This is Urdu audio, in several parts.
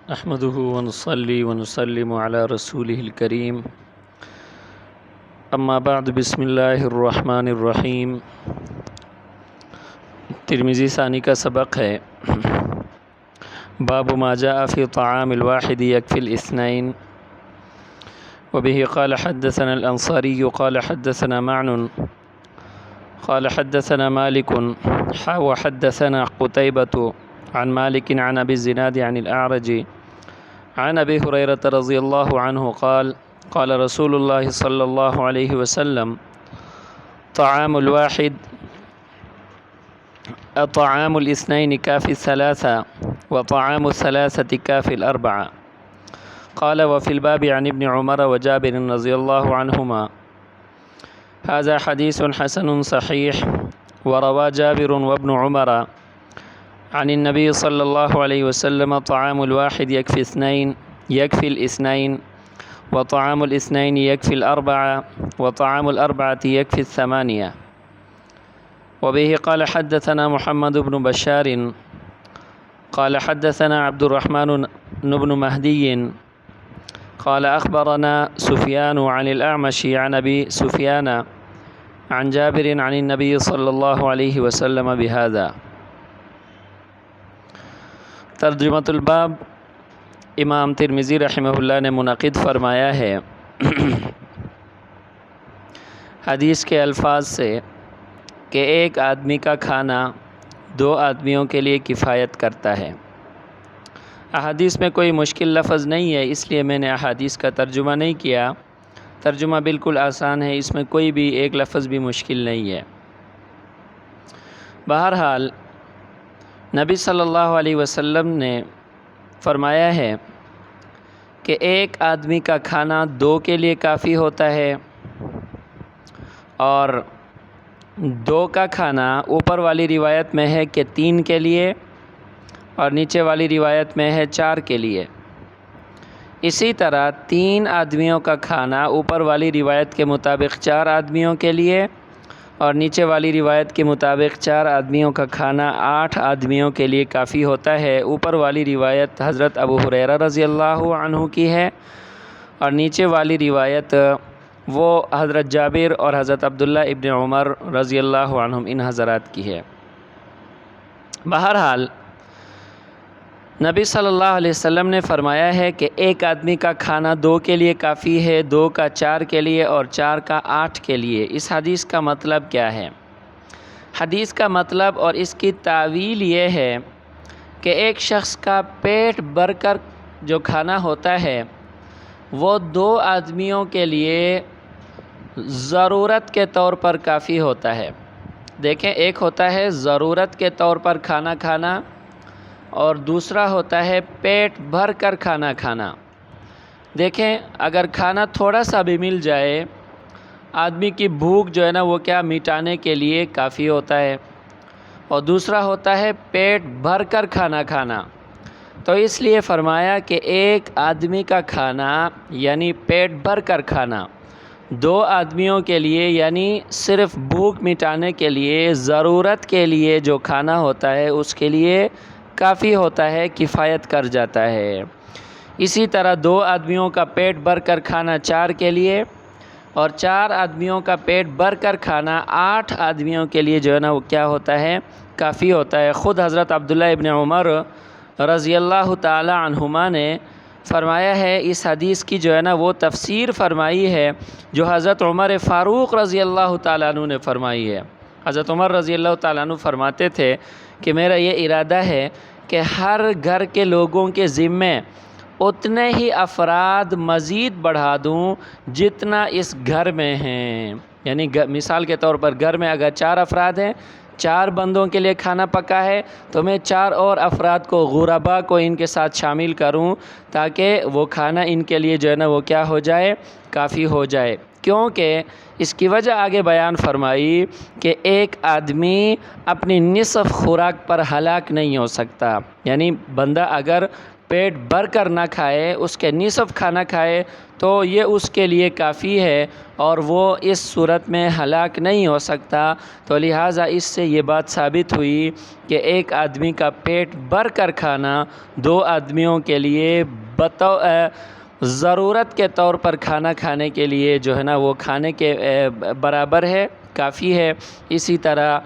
نحمده ونصلي ونسلم على رسوله الكريم اما بعد بسم اللہ الرحمن الرحیم۔ ترمذی ثانی کا سبق ہے باب ما جاء في طعام الواحد يكفي الاثنين، وبه قال حدثنا الانصاری قال حدثنا معن قال حدثنا مالك وحدثنا قتيبة عن مالك عن ابي الزناد عن الاعرج عن ابي هريرة رضي الله عنه قال قال رسول الله صلى الله عليه وسلم طعام الواحد طعام الاثنين كافي الثلاثة وطعام الثلاثة كافي الأربعة. قال وفي الباب عن ابن عمر وجابر رضي الله عنهما هذا حديث حسن صحيح. وروى جابر وابن عمر عن النبي صلى الله عليه وسلم طعام الواحد يكفي الاثنين وطعام الاثنين يكفي الأربعة وطعام الأربعة يكفي الثمانية. وبه قال حدثنا محمد بن بشار قال حدثنا عبد الرحمن بن مهدي قال أخبرنا سفيان عن الأعمش عن أبي سفيان عن جابر عن النبي صلى الله عليه وسلم بهذا. ترجمۃ الباب امام ترمذی رحمہ اللہ نے منعقد فرمایا ہے حدیث کے الفاظ سے کہ ایک آدمی کا کھانا دو آدمیوں کے لیے کفایت کرتا ہے۔ احادیث میں کوئی مشکل لفظ نہیں ہے، اس لیے میں نے احادیث کا ترجمہ نہیں کیا۔ ترجمہ بالکل آسان ہے، اس میں کوئی بھی ایک لفظ بھی مشکل نہیں ہے۔ بہرحال نبی صلی اللہ علیہ وسلم نے فرمایا ہے کہ ایک آدمی کا کھانا دو کے لیے کافی ہوتا ہے، اور دو کا کھانا اوپر والی روایت میں ہے کہ تین کے لیے، اور نیچے والی روایت میں ہے چار کے لیے۔ اسی طرح تین آدمیوں کا کھانا اوپر والی روایت کے مطابق چار آدمیوں کے لیے، اور نیچے والی روایت کے مطابق چار آدمیوں کا کھانا آٹھ آدمیوں کے لیے کافی ہوتا ہے۔ اوپر والی روایت حضرت ابو ہریرہ رضی اللہ عنہ کی ہے، اور نیچے والی روایت وہ حضرت جابر اور حضرت عبداللہ ابن عمر رضی اللہ عنہم ان حضرات کی ہے۔ بہرحال نبی صلی اللہ علیہ وسلم نے فرمایا ہے کہ ایک آدمی کا کھانا دو کے لیے کافی ہے، دو کا چار کے لیے، اور چار کا آٹھ کے لیے۔ اس حدیث کا مطلب کیا ہے؟ حدیث کا مطلب اور اس کی تعویل یہ ہے کہ ایک شخص کا پیٹ بھر کر جو کھانا ہوتا ہے وہ دو آدمیوں کے لیے ضرورت کے طور پر کافی ہوتا ہے۔ دیکھیں، ایک ہوتا ہے ضرورت کے طور پر کھانا کھانا، اور دوسرا ہوتا ہے پیٹ بھر کر کھانا کھانا۔ دیکھیں، اگر کھانا تھوڑا سا بھی مل جائے، آدمی کی بھوک جو ہے نا وہ کیا مٹانے کے لیے کافی ہوتا ہے، اور دوسرا ہوتا ہے پیٹ بھر کر کھانا کھانا۔ تو اس لیے فرمایا کہ ایک آدمی کا کھانا یعنی پیٹ بھر کر کھانا دو آدمیوں کے لیے یعنی صرف بھوک مٹانے کے لیے، ضرورت کے لیے جو کھانا ہوتا ہے اس کے لیے کافی ہوتا ہے، کفایت کر جاتا ہے۔ اسی طرح دو آدمیوں کا پیٹ بھر کر کھانا چار کے لیے، اور چار آدمیوں کا پیٹ بھر کر کھانا آٹھ آدمیوں کے لیے جو ہے نا وہ کیا ہوتا ہے، کافی ہوتا ہے۔ خود حضرت عبداللہ ابن عمر رضی اللہ تعالی عنہما نے فرمایا ہے، اس حدیث کی جو ہے نا وہ تفسیر فرمائی ہے جو حضرت عمر فاروق رضی اللہ تعالیٰ عنہ نے فرمائی ہے۔ حضرت عمر رضی اللہ تعالیٰ عنہ فرماتے تھے کہ میرا یہ ارادہ ہے کہ ہر گھر کے لوگوں کے ذمے اتنے ہی افراد مزید بڑھا دوں جتنا اس گھر میں ہیں۔ یعنی مثال کے طور پر گھر میں اگر چار افراد ہیں، چار بندوں کے لیے کھانا پکا ہے، تو میں چار اور افراد کو، غربا کو ان کے ساتھ شامل کروں تاکہ وہ کھانا ان کے لیے جو ہے نا وہ کیا ہو جائے، کافی ہو جائے۔ کیونکہ اس کی وجہ آگے بیان فرمائی کہ ایک آدمی اپنی نصف خوراک پر ہلاک نہیں ہو سکتا، یعنی بندہ اگر پیٹ بھر کر نہ کھائے، اس کے نصف کھانا کھائے تو یہ اس کے لیے کافی ہے اور وہ اس صورت میں ہلاک نہیں ہو سکتا۔ تو لہٰذا اس سے یہ بات ثابت ہوئی کہ ایک آدمی کا پیٹ بھر کر کھانا دو آدمیوں کے لیے ضرورت کے طور پر کھانا کھانے کے لیے جو ہے نا وہ کھانے کے برابر ہے، کافی ہے۔ اسی طرح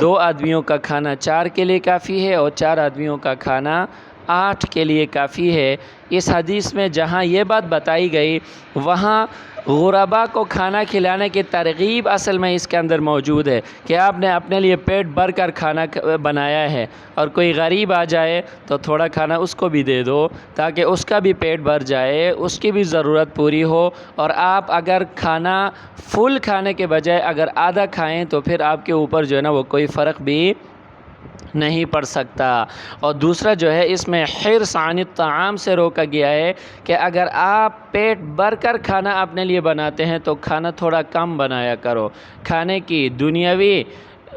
دو آدمیوں کا کھانا 4 کے لیے کافی ہے اور 4 آدمیوں کا کھانا 8 کے لیے کافی ہے۔ اس حدیث میں جہاں یہ بات بتائی گئی وہاں غربا کو کھانا کھلانے کی ترغیب اصل میں اس کے اندر موجود ہے کہ آپ نے اپنے لیے پیٹ بھر کر کھانا بنایا ہے اور کوئی غریب آ جائے تو تھوڑا کھانا اس کو بھی دے دو تاکہ اس کا بھی پیٹ بھر جائے، اس کی بھی ضرورت پوری ہو، اور آپ اگر کھانا فل کھانے کے بجائے اگر آدھا کھائیں تو پھر آپ کے اوپر جو ہے نا وہ کوئی فرق بھی نہیں پڑ سکتا۔ اور دوسرا جو ہے اس میں حرص عن الطعام سے روکا گیا ہے کہ اگر آپ پیٹ بھر کر کھانا اپنے لیے بناتے ہیں تو کھانا تھوڑا کم بنایا کرو، کھانے کی دنیاوی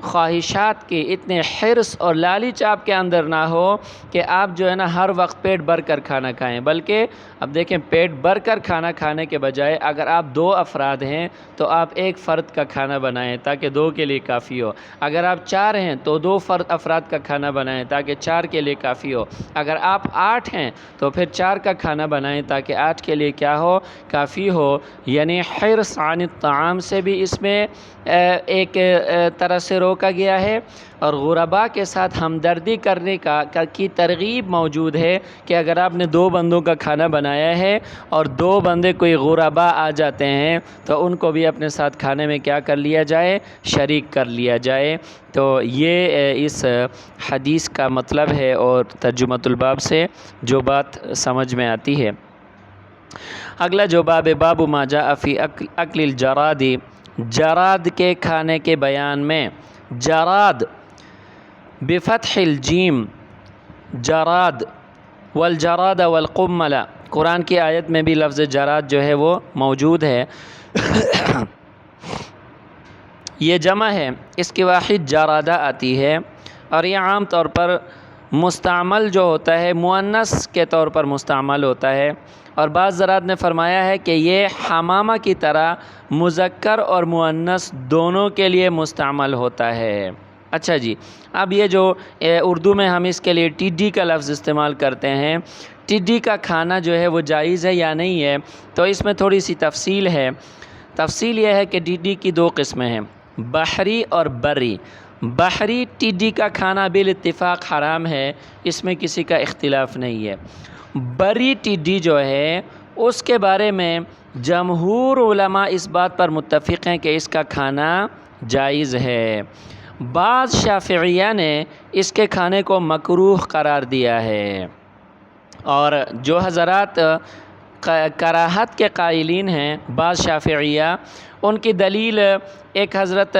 خواہشات کی اتنے حرص اور لالچ آپ کے اندر نہ ہو کہ آپ جو ہے نا ہر وقت پیٹ بھر کر کھانا کھائیں، بلکہ اب دیکھیں پیٹ بھر کر کھانا کھانے کے بجائے اگر آپ 2 افراد ہیں تو آپ 1 فرد کا کھانا بنائیں تاکہ 2 کے لیے کافی ہو، اگر آپ 4 ہیں تو 2 افراد کا کھانا بنائیں تاکہ 4 کے لیے کافی ہو، اگر آپ 8 ہیں تو پھر 4 کا کھانا بنائیں تاکہ 8 کے لیے کیا ہو، کافی ہو۔ یعنی حرص عن الطعام سے بھی اس میں ایک طرح سے روکا گیا ہے، اور غربا کے ساتھ ہمدردی کرنے کی ترغیب موجود ہے کہ اگر آپ نے 2 بندوں کا کھانا بنایا ہے اور 2 بندے کوئی غربا آ جاتے ہیں تو ان کو بھی اپنے ساتھ کھانے میں کیا کر لیا جائے، شریک کر لیا جائے۔ تو یہ اس حدیث کا مطلب ہے اور ترجمۃ الباب سے جو بات سمجھ میں آتی ہے۔ اگلا جو باب ما جاء فی اکل الجراد، جراد کے کھانے کے بیان میں، جراد بفتح الجیم، جراد والجراد والقمل، قرآن کی آیت میں بھی لفظ جراد جو ہے وہ موجود ہے۔ یہ جمع ہے، اس کی واحد جرادہ آتی ہے، اور یہ عام طور پر مستعمل جو ہوتا ہے مؤنث کے طور پر مستعمل ہوتا ہے، اور بعض حضرات نے فرمایا ہے کہ یہ حمامہ کی طرح مذکر اور مؤنث دونوں کے لیے مستعمل ہوتا ہے۔ اچھا جی، اب یہ جو اردو میں ہم اس کے لیے ٹڈی کا لفظ استعمال کرتے ہیں، ٹڈی کا کھانا جو ہے وہ جائز ہے یا نہیں ہے، تو اس میں تھوڑی سی تفصیل ہے۔ تفصیل یہ ہے کہ ٹڈی کی 2 قسمیں ہیں، بحری اور بری۔ بحری ٹڈی کا کھانا بالاتفاق حرام ہے، اس میں کسی کا اختلاف نہیں ہے۔ بری ٹڈی جو ہے اس کے بارے میں جمہور علماء اس بات پر متفق ہیں کہ اس کا کھانا جائز ہے۔ بعض شافعیہ نے اس کے کھانے کو مکروہ قرار دیا ہے، اور جو حضرات کراہت کے قائلین ہیں بعض شافعیہ، ان کی دلیل ایک حضرت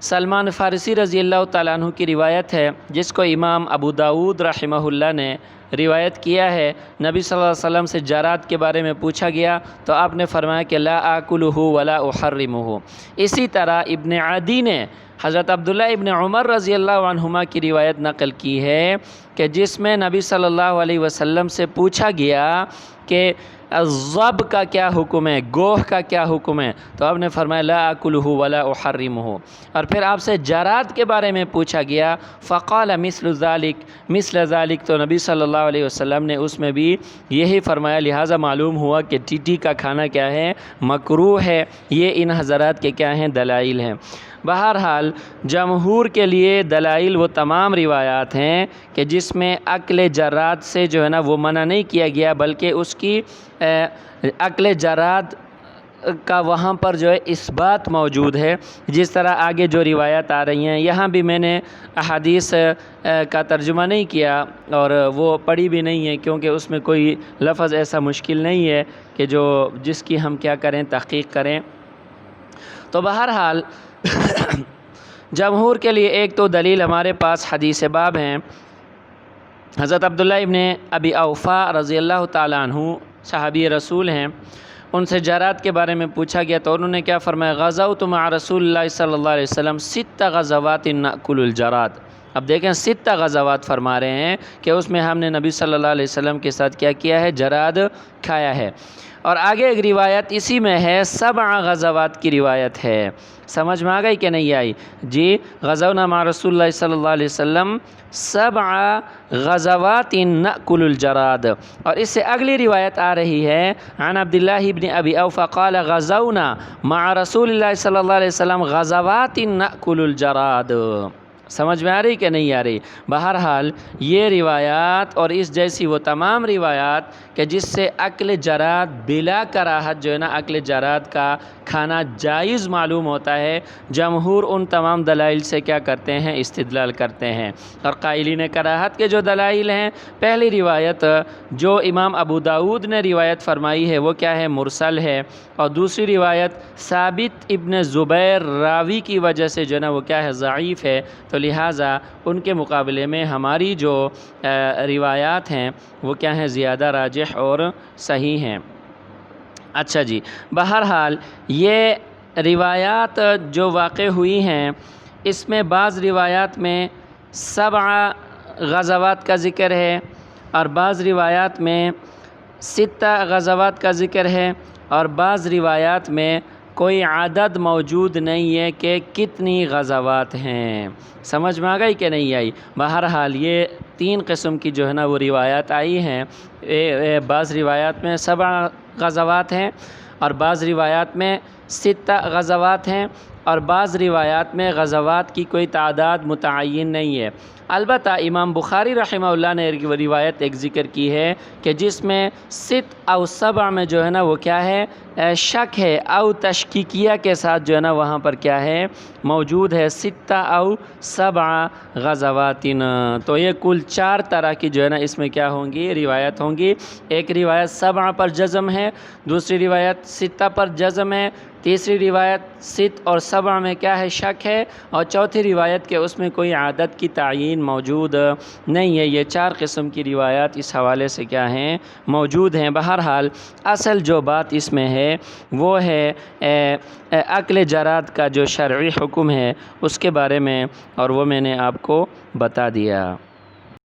سلمان فارسی رضی اللہ تعالیٰ عنہ کی روایت ہے، جس کو امام ابو داود رحمہ اللہ نے روایت کیا ہے۔ نبی صلی اللہ علیہ وسلم سے جراد کے بارے میں پوچھا گیا تو آپ نے فرمایا کہ لا آکلہ ولا احرمہ۔ اسی طرح ابن عدی نے حضرت عبداللہ ابن عمر رضی اللہ عنہما کی روایت نقل کی ہے کہ جس میں نبی صلی اللہ علیہ وسلم سے پوچھا گیا کہ ضب کا کیا حکم ہے، گوہ کا کیا حکم ہے، تو آپ نے فرمایا لا آکلہ ولا احرمہ۔ اور پھر آپ سے جراد کے بارے میں پوچھا گیا، فقال مثل ذلک، تو نبی صلی اللہ علیہ وسلم نے اس میں بھی یہی فرمایا، لہٰذا معلوم ہوا کہ ٹڈی کا کھانا کیا ہے، مکروہ ہے۔ یہ ان حضرات کے کیا ہیں، دلائل ہیں۔ بہرحال جمہور کے لیے دلائل وہ تمام روایات ہیں کہ جس میں اکل جراد سے جو ہے نا وہ منع نہیں کیا گیا، بلکہ اس کی اکل جراد کا وہاں پر جو ہے اثبات موجود ہے، جس طرح آگے جو روایات آ رہی ہیں۔ یہاں بھی میں نے احادیث کا ترجمہ نہیں کیا اور وہ پڑھی بھی نہیں ہے، کیونکہ اس میں کوئی لفظ ایسا مشکل نہیں ہے کہ جس کی ہم کیا کریں، تحقیق کریں۔ تو بہرحال جمہور کے لیے ایک تو دلیل ہمارے پاس حدیث باب ہیں، حضرت عبداللہ ابن ابی اوفا رضی اللہ تعالیٰ عنہ صحابی رسول ہیں، ان سے جراد کے بارے میں پوچھا گیا تو انہوں نے کیا فرمایا، غزوت مع رسول اللہ صلی اللہ علیہ وسلم 6 غزوات نأکل الجراد۔ اب دیکھیں 6 غزوات فرما رہے ہیں کہ اس میں ہم نے نبی صلی اللہ علیہ وسلم کے ساتھ کیا کیا ہے، جراد کھایا ہے۔ اور آگے ایک روایت اسی میں ہے، 7 غزوات کی روایت ہے۔ سمجھ میں آ گئی کہ نہیں آئی؟ جی، غزونا مع رسول اللہ صلی اللہ علیہ وسلم 7 غزوات نأکل الجراد۔ اور اس سے اگلی روایت آ رہی ہے، عن عبداللہ ابن ابی اوفا قال غزونا مع رسول اللہ صلی اللہ علیہ وسلم غزوات نأکل الجراد۔ سمجھ میں آ رہی کہ نہیں آ رہی؟ بہرحال یہ روایات اور اس جیسی وہ تمام روایات کہ جس سے اکل جراد بلا کراہت جو ہے نا، اکل جراد کا کھانا جائز معلوم ہوتا ہے، جمہور ان تمام دلائل سے کیا کرتے ہیں، استدلال کرتے ہیں۔ اور قائلین کراہت کے جو دلائل ہیں، پہلی روایت جو امام ابو داود نے روایت فرمائی ہے وہ کیا ہے، مرسل ہے، اور دوسری روایت ثابت ابن زبیر راوی کی وجہ سے جو ہے نا وہ کیا ہے، ضعیف ہے، تو لہٰذا ان کے مقابلے میں ہماری جو روایات ہیں وہ کیا ہیں، زیادہ راجح اور صحیح ہیں۔ اچھا جی، بہرحال یہ روایات جو واقع ہوئی ہیں، اس میں بعض روایات میں 7 غزوات کا ذکر ہے، اور بعض روایات میں 6 غزوات کا ذکر ہے، اور بعض روایات میں کوئی عدد موجود نہیں ہے کہ کتنی غزوات ہیں۔ سمجھ میں آ گئی کہ نہیں آئی؟ بہرحال یہ 3 قسم کی جو ہے نا وہ روایات آئی ہیں، بعض روایات میں 7 غزوات ہیں، اور بعض روایات میں 6 غزوات ہیں، اور بعض روایات میں غزوات کی کوئی تعداد متعین نہیں ہے۔ البتہ امام بخاری رحمہ اللہ نے روایت ایک ذکر کی ہے کہ جس میں 6 او 7 میں جو ہے نا وہ کیا ہے، شک ہے، او تشکیکیہ کے ساتھ جو ہے نا وہاں پر کیا ہے، موجود ہے 6 او 7 غزوات۔ تو یہ کل 4 طرح کی جو ہے نا اس میں کیا ہوں گی، روایت ہوں گی۔ ایک روایت 7 پر جزم ہے، دوسری روایت 6 پر جزم ہے، تیسری روایت 6 اور 7 میں کیا ہے، شک ہے، اور چوتھی روایت کہ اس میں کوئی عادت کی تعیین موجود نہیں ہے۔ یہ 4 قسم کی روایات اس حوالے سے کیا ہیں، موجود ہیں۔ بہرحال اصل جو بات اس میں ہے وہ ہے اکل جراد کا جو شرعی حکم ہے اس کے بارے میں، اور وہ میں نے آپ کو بتا دیا۔